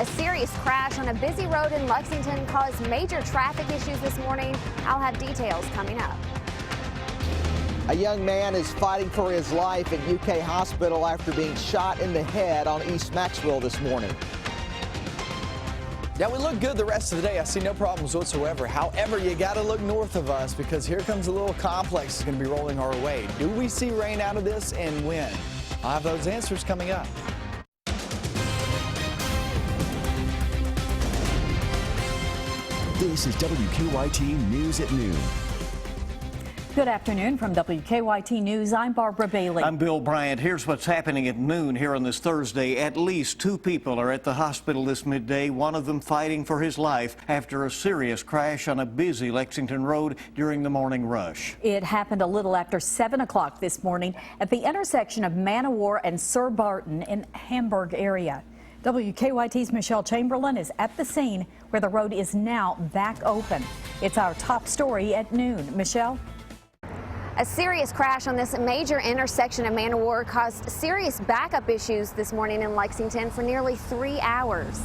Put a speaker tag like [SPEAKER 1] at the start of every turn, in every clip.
[SPEAKER 1] A serious crash on a busy road in Lexington caused major traffic issues this morning. I'll have details coming up.
[SPEAKER 2] A young man is fighting for his life at UK hospital after being shot in the head on East Maxwell this morning.
[SPEAKER 3] Yeah, we look good the rest of the day. I see no problems whatsoever. However, you got to look north of us because here comes a little complex that's going to be rolling our way. Do we see rain out of this and when? I'll have those answers coming up.
[SPEAKER 4] This is WKYT News at Noon.
[SPEAKER 5] Good afternoon from WKYT News. I'm Barbara Bailey.
[SPEAKER 6] I'm Bill Bryant. Here's what's happening at noon here on this Thursday. At least 2 people are at the hospital this midday, one of them fighting for his life after a serious crash on a busy Lexington road during the morning rush.
[SPEAKER 5] It happened a little after 7 o'clock this morning at the intersection of Man o' War and Sir Barton in Hamburg area. WKYT's Michelle Chamberlain is at the scene where the road is now back open. It's our top story at noon. Michelle?
[SPEAKER 1] A serious crash on this major intersection of Man o' War caused serious backup issues this morning in Lexington for nearly 3 hours.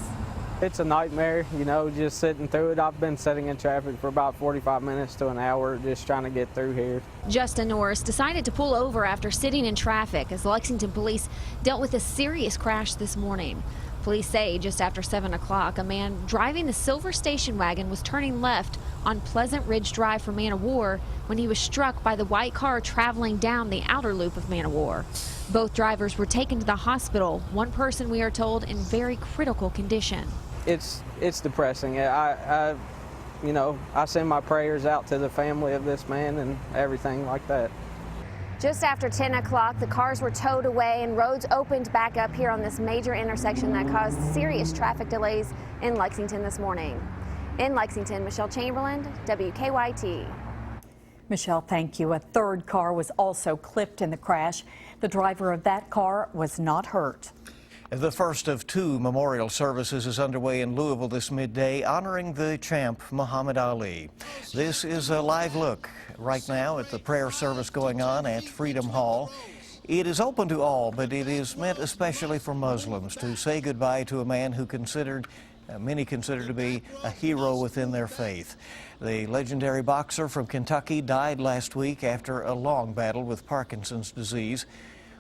[SPEAKER 7] It's a nightmare, you know, just sitting through it. I've been sitting in traffic for about 45 minutes to an hour just trying to get through here.
[SPEAKER 1] Justin Norris decided to pull over after sitting in traffic as Lexington police dealt with a serious crash this morning. Police say just after 7 o'clock, a man driving the silver station wagon was turning left on Pleasant Ridge Drive from Man o' War when he was struck by the white car traveling down the outer loop of Man o' War. Both drivers were taken to the hospital, one person, we are told, in very critical condition.
[SPEAKER 7] It's depressing. I send my prayers out to the family of this man and everything like that.
[SPEAKER 1] Just after 10 o'clock, the cars were towed away and roads opened back up here on this major intersection that caused serious traffic delays in Lexington this morning. In Lexington, Michelle Chamberlain, WKYT.
[SPEAKER 5] Michelle, thank you. A third car was also clipped in the crash. The driver of that car was not hurt.
[SPEAKER 6] The first of 2 memorial services is underway in Louisville this midday, honoring the champ Muhammad Ali. This is a live look right now at the prayer service going on at Freedom Hall. It is open to all, but it is meant especially for Muslims to say goodbye to a man who many consider to be a hero within their faith. The legendary boxer from Kentucky died last week after a long battle with Parkinson's disease.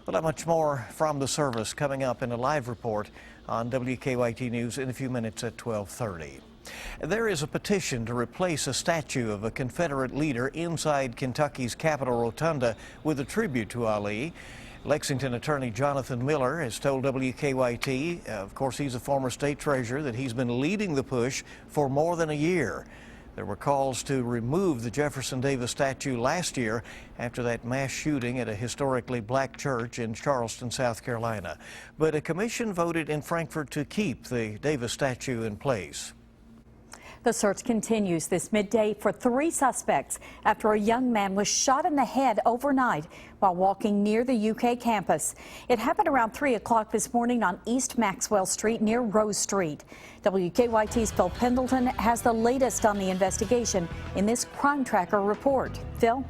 [SPEAKER 6] We'll have much more from the service coming up in a live report on WKYT News in a few minutes at 12:30. There is a petition to replace a statue of a Confederate leader inside Kentucky's Capitol Rotunda with a tribute to Ali. Lexington attorney Jonathan Miller has told WKYT, of course he's a former state treasurer, that he's been leading the push for more than a year. There were calls to remove the Jefferson Davis statue last year after that mass shooting at a historically black church in Charleston, South Carolina. But a commission voted in Frankfort to keep the Davis statue in place.
[SPEAKER 5] The search continues this midday for 3 suspects after a young man was shot in the head overnight while walking near the UK campus. It happened around 3 o'clock this morning on East Maxwell Street near Rose Street. WKYT's Phil Pendleton has the latest on the investigation in this Crime Tracker report. Phil?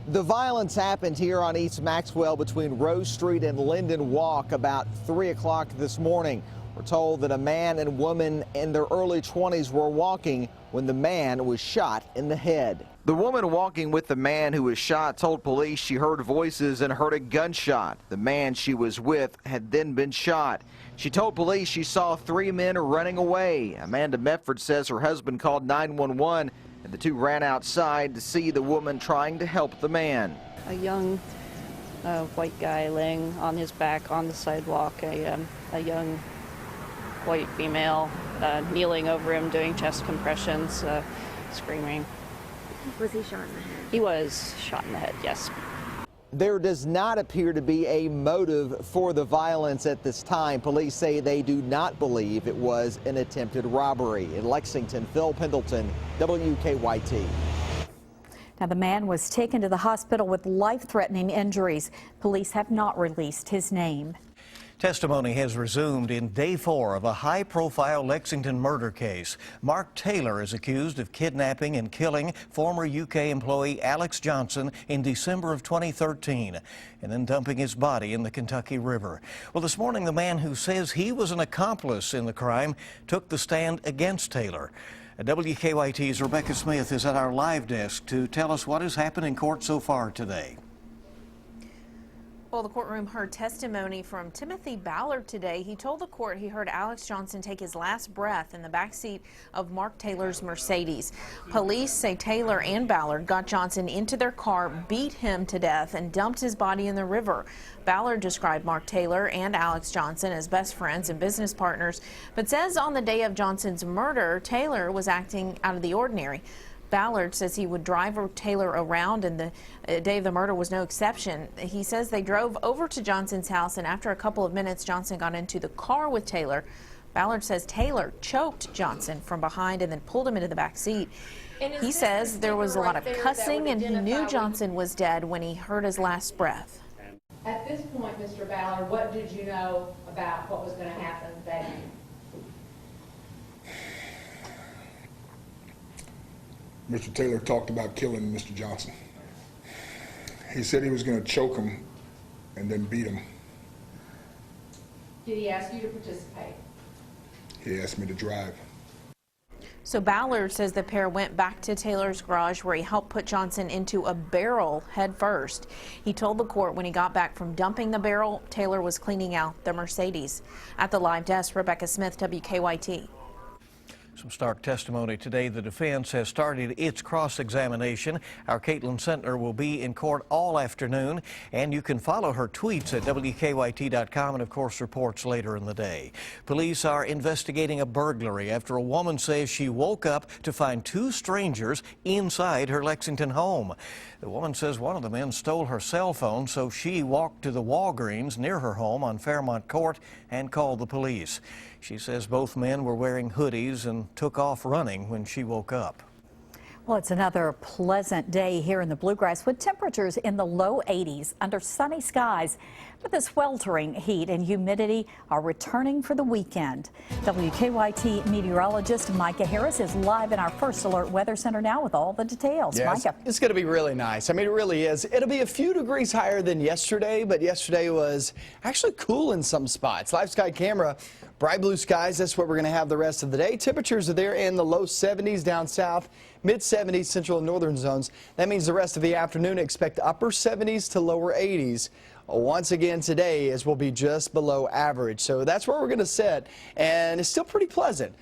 [SPEAKER 2] The violence happened here on East Maxwell between Rose Street and Linden Walk about 3 o'clock this morning. We're told that a man and woman in their early 20s were walking when the man was shot in the head. The woman walking with the man who was shot told police she heard voices and heard a gunshot. The man she was with had then been shot. She told police she saw 3 men running away. Amanda Medford says her husband called 911 and the 2 ran outside to see the woman trying to help the man.
[SPEAKER 8] A young white guy laying on his back on the sidewalk, a young white female kneeling over him doing chest compressions, screaming.
[SPEAKER 1] Was he shot in the head?
[SPEAKER 8] He was shot in the head, yes.
[SPEAKER 2] There does not appear to be a motive for the violence at this time. Police say they do not believe it was an attempted robbery. In Lexington, Phil Pendleton, WKYT.
[SPEAKER 5] Now, the man was taken to the hospital with life-threatening injuries. Police have not released his name.
[SPEAKER 6] Testimony has resumed in day 4 of a high-profile Lexington murder case. Mark Taylor is accused of kidnapping and killing former UK employee Alex Johnson in December of 2013 and then dumping his body in the Kentucky River. Well, this morning, the man who says he was an accomplice in the crime took the stand against Taylor. WKYT's Rebecca Smith is at our live desk to tell us what has happened in court so far today.
[SPEAKER 9] Well, the courtroom heard testimony from Timothy Ballard today. He told the court he heard Alex Johnson take his last breath in the backseat of Mark Taylor's Mercedes. Police say Taylor and Ballard got Johnson into their car, beat him to death, and dumped his body in the river. Ballard described Mark Taylor and Alex Johnson as best friends and business partners, but says on the day of Johnson's murder, Taylor was acting out of the ordinary. Ballard says he would drive Taylor around, and the day of the murder was no exception. He says they drove over to Johnson's house, and after a couple of minutes, Johnson got into the car with Taylor. Ballard says Taylor choked Johnson from behind and then pulled him into the back seat. He says there was a lot of cussing, and he knew Johnson was dead when he heard his last breath.
[SPEAKER 10] At this point, Mr. Ballard, what did you know about what was going to happen that evening?
[SPEAKER 11] Mr. Taylor talked about killing Mr. Johnson. He said he was going to choke him and then beat him.
[SPEAKER 10] Did he ask you to participate?
[SPEAKER 11] He asked me to drive.
[SPEAKER 9] So Ballard says the pair went back to Taylor's garage where he helped put Johnson into a barrel head first. He told the court when he got back from dumping the barrel, Taylor was cleaning out the Mercedes. At the live desk, Rebecca Smith, WKYT.
[SPEAKER 6] Some stark testimony today. The defense has started its cross-examination. Our Caitlin Sentner will be in court all afternoon, and you can follow her tweets at WKYT.com and, of course, reports later in the day. Police are investigating a burglary after a woman says she woke up to find 2 strangers inside her Lexington home. The woman says one of the men stole her cell phone, so she walked to the Walgreens near her home on Fairmont Court and called the police. She says both men were wearing hoodies and took off running when she woke up.
[SPEAKER 5] Well, it's another pleasant day here in the Bluegrass with temperatures in the low 80s under sunny skies. But the sweltering heat and humidity are returning for the weekend. WKYT meteorologist Micah Harris is live in our First Alert Weather Center now with all the details.
[SPEAKER 3] Yes,
[SPEAKER 5] Micah.
[SPEAKER 3] it's going to be really nice. I mean, it really is. It'll be a few degrees higher than yesterday, but yesterday was actually cool in some spots. Live sky camera, bright blue skies. That's what we're going to have the rest of the day. Temperatures are there in the low 70s down south, mid 70s central and northern zones. That means the rest of the afternoon expect upper 70s to lower 80s. Once again today, as we'll be just below average. So that's where we're going to sit, and it's still pretty pleasant.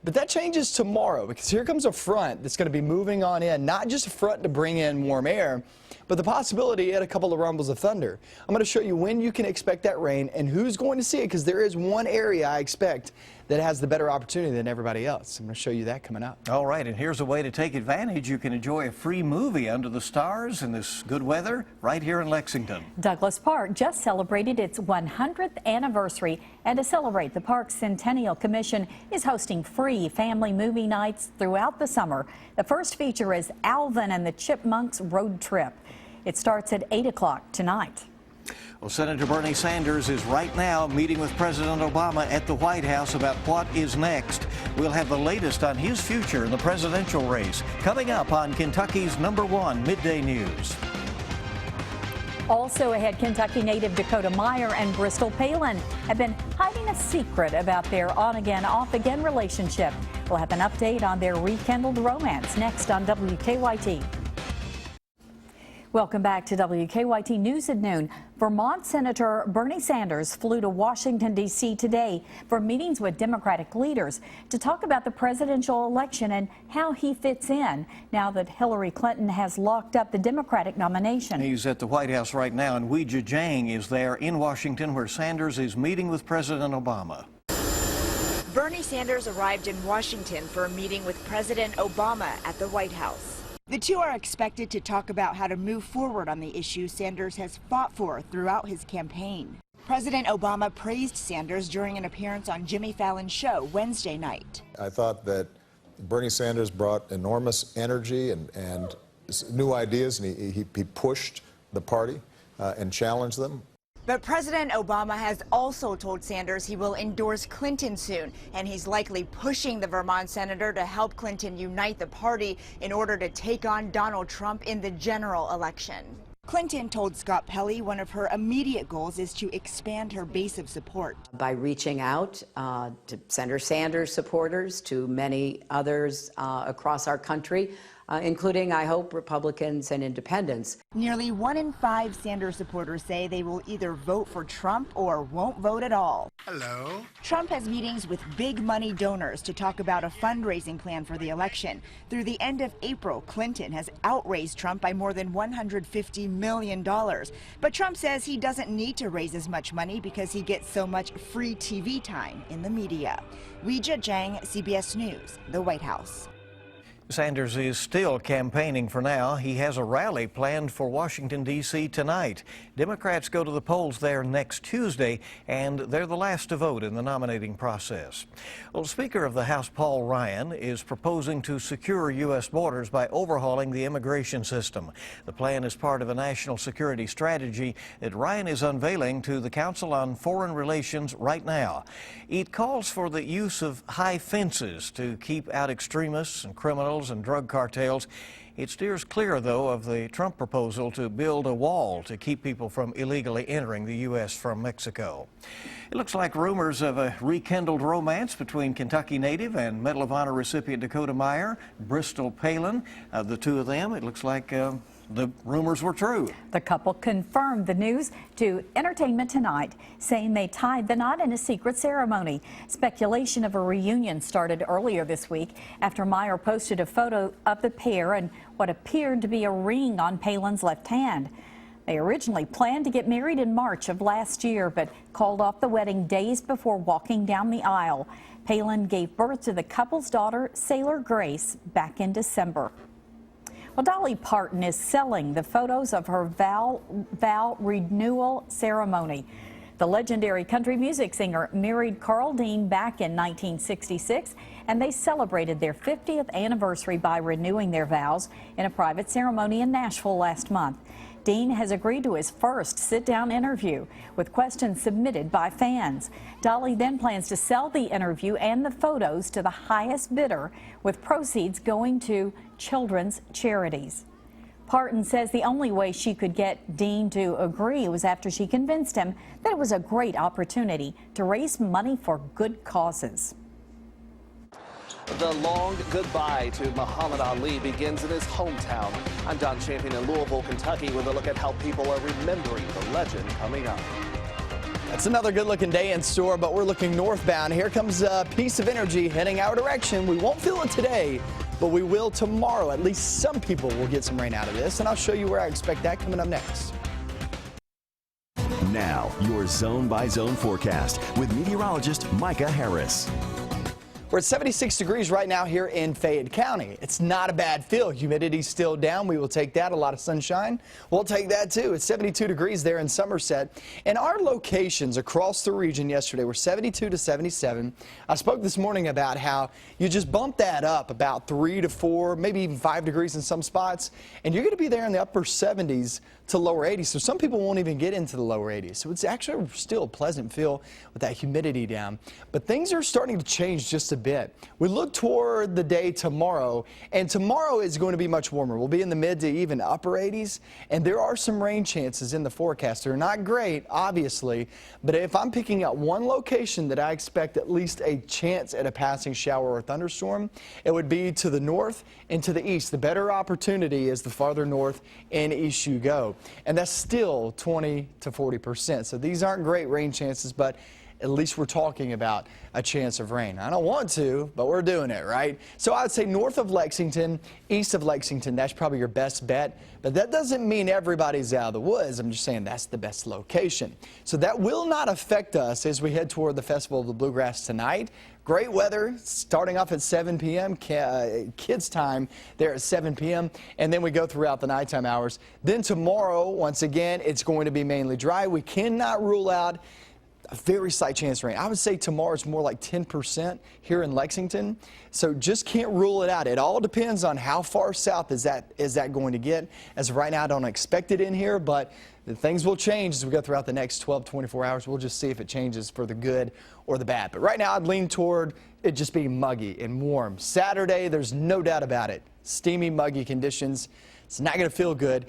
[SPEAKER 3] But that changes tomorrow because here comes a front that's going to be moving on in, not just a front to bring in warm air, but the possibility at a couple of rumbles of thunder. I'm going to show you when you can expect that rain and who's going to see it, because there is one area I expect that has the better opportunity than everybody else. I'm going to show you that coming up.
[SPEAKER 6] All right, and here's a way to take advantage. You can enjoy a free movie under the stars in this good weather right here in Lexington.
[SPEAKER 5] Douglas Park just celebrated its 100th anniversary, and to celebrate, the park's Centennial Commission is hosting free family movie nights throughout the summer. The first feature is Alvin and the Chipmunks Road Trip. It starts at 8 o'clock tonight.
[SPEAKER 6] Well, Senator Bernie Sanders is right now meeting with President Obama at the White House about what is next. We'll have the latest on his future in the presidential race coming up on Kentucky's #1 Midday News.
[SPEAKER 5] Also ahead, Kentucky native Dakota Meyer and Bristol Palin have been hiding a secret about their on-again, off-again relationship. We'll have an update on their rekindled romance next on WKYT. Welcome back to WKYT News at Noon. Vermont Senator Bernie Sanders flew to Washington, D.C. today for meetings with Democratic leaders to talk about the presidential election and how he fits in now that Hillary Clinton has locked up the Democratic nomination.
[SPEAKER 6] He's at the White House right now, and Weijia Jiang is there in Washington where Sanders is meeting with President Obama.
[SPEAKER 12] Bernie Sanders arrived in Washington for a meeting with President Obama at the White House. The two are expected to talk about how to move forward on the issues Sanders has fought for throughout his campaign. President Obama praised Sanders during an appearance on Jimmy Fallon's show Wednesday night.
[SPEAKER 13] I thought that Bernie Sanders brought enormous energy and new ideas, and he pushed the party and challenged them.
[SPEAKER 12] But President Obama has also told Sanders he will endorse Clinton soon, and he's likely pushing the Vermont senator to help Clinton unite the party in order to take on Donald Trump in the general election. Clinton told Scott Pelley one of her immediate goals is to expand her base of support.
[SPEAKER 14] By reaching out to Senator Sanders supporters, to many others across our country, including, I hope, Republicans and independents.
[SPEAKER 12] Nearly 1 in 5 Sanders supporters say they will either vote for Trump or won't vote at all.
[SPEAKER 15] Hello.
[SPEAKER 12] Trump has meetings with big money donors to talk about a fundraising plan for the election. Through the end of April, Clinton has outraised Trump by more than $150 million. But Trump says he doesn't need to raise as much money because he gets so much free TV time in the media. Weijia Zhang, CBS News, the White House.
[SPEAKER 6] Sanders is still campaigning for now. He has a rally planned for Washington, D.C. tonight. Democrats go to the polls there next Tuesday, and they're the last to vote in the nominating process. Well, Speaker of the House Paul Ryan is proposing to secure U.S. borders by overhauling the immigration system. The plan is part of a national security strategy that Ryan is unveiling to the Council on Foreign Relations right now. It calls for the use of high fences to keep out extremists and criminals and drug cartels. It steers clear, though, of the Trump proposal to build a wall to keep people from illegally entering the U.S. from Mexico. It looks like rumors of a rekindled romance between Kentucky native and Medal of Honor recipient Dakota Meyer, Bristol Palin. The two of them, it looks like the rumors were true.
[SPEAKER 5] The couple confirmed the news to Entertainment Tonight, saying they tied the knot in a secret ceremony. Speculation of a reunion started earlier this week after Meyer posted a photo of the pair and what appeared to be a ring on Palin's left hand. They originally planned to get married in March of last year, but called off the wedding days before walking down the aisle. Palin gave birth to the couple's daughter, Sailor Grace, back in December. Well, Dolly Parton is selling the photos of her vow renewal ceremony. The legendary country music singer married Carl Dean back in 1966, and they celebrated their 50th anniversary by renewing their vows in a private ceremony in Nashville last month. Dean has agreed to his first sit-down interview with questions submitted by fans. Dolly then plans to sell the interview and the photos to the highest bidder, with proceeds going to children's charities. Parton says the only way she could get Dean to agree was after she convinced him that it was a great opportunity to raise money for good causes.
[SPEAKER 16] The long goodbye to Muhammad Ali begins in his hometown. I'm Don Champion in Louisville, Kentucky, with a look at how people are remembering the legend coming up.
[SPEAKER 3] It's another good-looking day in store, but we're looking northbound. Here comes a piece of energy heading our direction. We won't feel it today, but we will tomorrow. At least some people will get some rain out of this, and I'll show you where I expect that coming up next.
[SPEAKER 4] Now, your zone-by-zone forecast with meteorologist Micah Harris.
[SPEAKER 3] We're at 76 degrees right now here in Fayette County. It's not a bad feel. Humidity's still down. We will take that. A lot of sunshine. We'll take that too. It's 72 degrees there in Somerset. And our locations across the region yesterday were 72 to 77. I spoke this morning about how you just bump that up about 3 to 4, maybe even 5 degrees in some spots, and you're going to be there in the upper 70s to lower 80s. So some people won't even get into the lower 80s. So it's actually still a pleasant feel with that humidity down. But things are starting to change just a bit. We look toward the day tomorrow, and tomorrow is going to be much warmer. We'll be in the mid to even upper 80s, and there are some rain chances in the forecast. They're not great, obviously, but if I'm picking out one location that I expect at least a chance at a passing shower or thunderstorm, it would be to the north and to the east. The better opportunity is the farther north and east you go. And that's still 20 to 40%. So these aren't great rain chances, but at least we're talking about a chance of rain. I don't want to, but we're doing it, right? So I would say north of Lexington, east of Lexington, that's probably your best bet. But that doesn't mean everybody's out of the woods. I'm just saying that's the best location. So that will not affect us as we head toward the Festival of the Bluegrass tonight. Great weather starting off at 7 p.m. Kids time there at 7 p.m. and then we go throughout the nighttime hours. Then tomorrow, once again, it's going to be mainly dry. We cannot rule out a very slight chance of rain. I would say tomorrow's more like 10% here in Lexington, so just can't rule it out. It all depends on how far south is that going to get. As of right now, I don't expect it in here, but things will change as we go throughout the next 12, 24 hours. We'll just see if it changes for the good or the bad. But right now, I'd lean toward it just being muggy and warm. Saturday, there's no doubt about it. Steamy, muggy conditions. It's not going to feel good.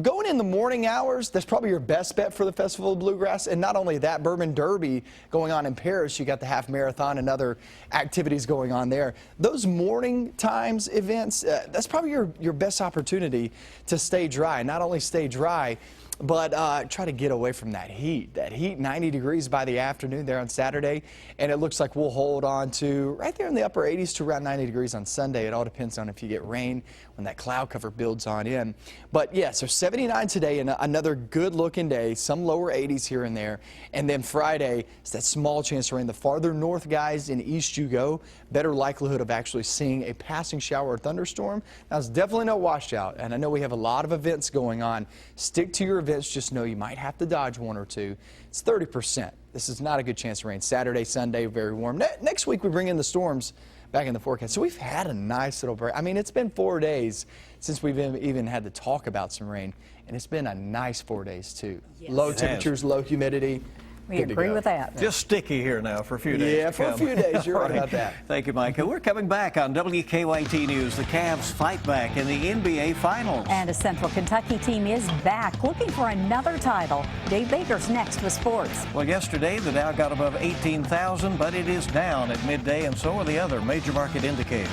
[SPEAKER 3] Going in the morning hours, that's probably your best bet for the Festival of Bluegrass. And not only that, Bourbon Derby going on in Paris. You got the half marathon and other activities going on there. Those morning times events, that's probably your best opportunity to stay dry. Not only stay dry, but try to get away from that heat. That heat, 90 degrees by the afternoon there on Saturday, and it looks like we'll hold on to right there in the upper 80s to around 90 degrees on Sunday. It all depends on if you get rain when that cloud cover builds on in. But yeah, so 79 today and another good looking day, some lower 80s here and there. And then Friday, it's that small chance of rain. The farther north, guys, and east you go, better likelihood of actually seeing a passing shower or thunderstorm. Now, it's definitely no washout, and I know we have a lot of events going on. Stick to your events. Just know you might have to dodge one or two. It's 30%. This is not a good chance of rain. Saturday, Sunday, very warm. Next week, we bring in the storms back in the forecast. So we've had a nice little break. I mean, it's been 4 days since we've even had to talk about some rain, and it's been a nice 4 days, too. Yes. Low temperatures, low humidity.
[SPEAKER 5] We agree with that.
[SPEAKER 6] Just sticky here now for a few days.
[SPEAKER 3] Yeah, for a few days. You're right about that.
[SPEAKER 6] Thank you, Micah. We're coming back on WKYT News. The Cavs fight back in the NBA Finals.
[SPEAKER 5] And a Central Kentucky team is back looking for another title. Dave Baker's next with sports.
[SPEAKER 6] Well, yesterday the Dow got above 18,000, but it is down at midday, and so are the other major market indicators.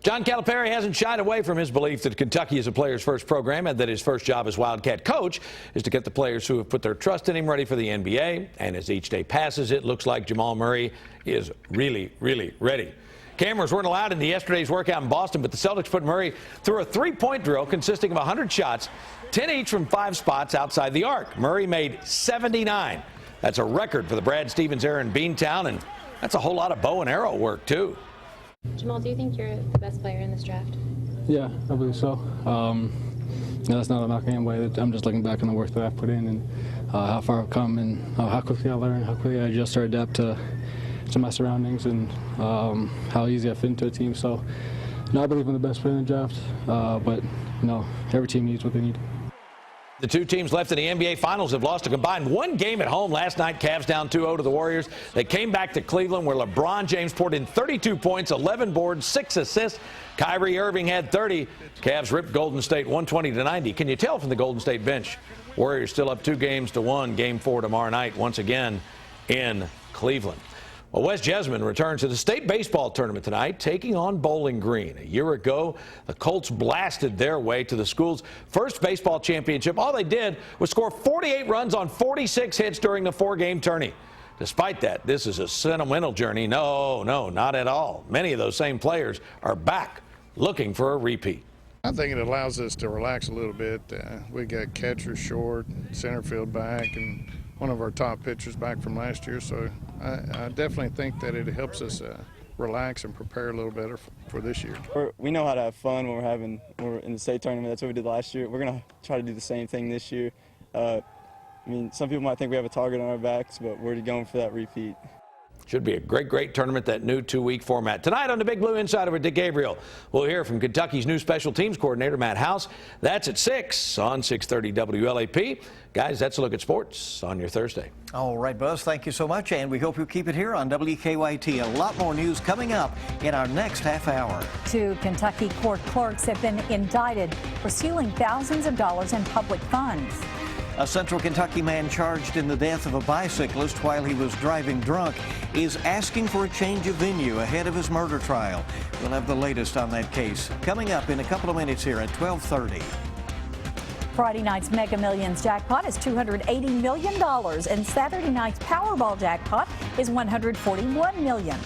[SPEAKER 15] John Calipari hasn't shied away from his belief that Kentucky is a player's first program and that his first job as Wildcat coach is to get the players who have put their trust in him ready for the NBA. And as each day passes, it looks like Jamal Murray is really, really ready. Cameras weren't allowed into yesterday's workout in Boston, but the Celtics put Murray through a three-point drill consisting of 100 shots, 10 each from 5 spots outside the arc. Murray made 79. That's a record for the Brad Stevens era in Beantown, and that's a whole lot of bow and arrow work, too.
[SPEAKER 17] Jamal, do you think you're the best player in this draft?
[SPEAKER 18] Yeah, I believe so. That's not a knock anyway. I'm just looking back on the work that I've put in and how far I've come and how quickly I learn, how quickly I adjust or adapt to my surroundings and how easy I fit into a team. So, I believe I'm the best player in the draft, but every team needs what they need.
[SPEAKER 15] The two teams left in the NBA Finals have lost a combined 1 game at home last night. Cavs down 2-0 to the Warriors. They came back to Cleveland where LeBron James poured in 32 points, 11 boards, 6 assists. Kyrie Irving had 30. Cavs ripped Golden State 120-90. Can you tell from the Golden State bench? Warriors still up 2-1. Game 4 tomorrow night once again in Cleveland. Well, West Jessamine returns to the state baseball tournament tonight, taking on Bowling Green. A year ago, the Colts blasted their way to the school's first baseball championship. All they did was score 48 runs on 46 hits during the 4-game tourney. Despite that, this is a sentimental journey. No, not at all. Many of those same players are back looking for a repeat.
[SPEAKER 19] I think it allows us to relax a little bit. We got catcher short, center field back, and one of our top pitchers back from last year. So I definitely think that it helps us relax and prepare a little better for this year.
[SPEAKER 20] We know how to have fun when we're in the state tournament. That's what we did last year. We're going to try to do the same thing this year. Some people might think we have a target on our backs, but we're going for that repeat.
[SPEAKER 15] Should be a great tournament, that new 2-week format. Tonight on the Big Blue Insider with Dick Gabriel, we'll hear from Kentucky's new special teams coordinator, Matt House. That's at 6 on 630 WLAP. Guys, that's a look at sports on your Thursday.
[SPEAKER 6] All right, Buzz, thank you so much, and we hope you'll keep it here on WKYT. A lot more news coming up in our next half hour.
[SPEAKER 5] 2 Kentucky court clerks have been indicted for stealing thousands of dollars in public funds.
[SPEAKER 6] A Central Kentucky man charged in the death of a bicyclist while he was driving drunk is asking for a change of venue ahead of his murder trial. We'll have the latest on that case coming up in a couple of minutes here at 12:30.
[SPEAKER 5] Friday night's Mega Millions jackpot is $280 million, and Saturday night's Powerball jackpot is $141 million.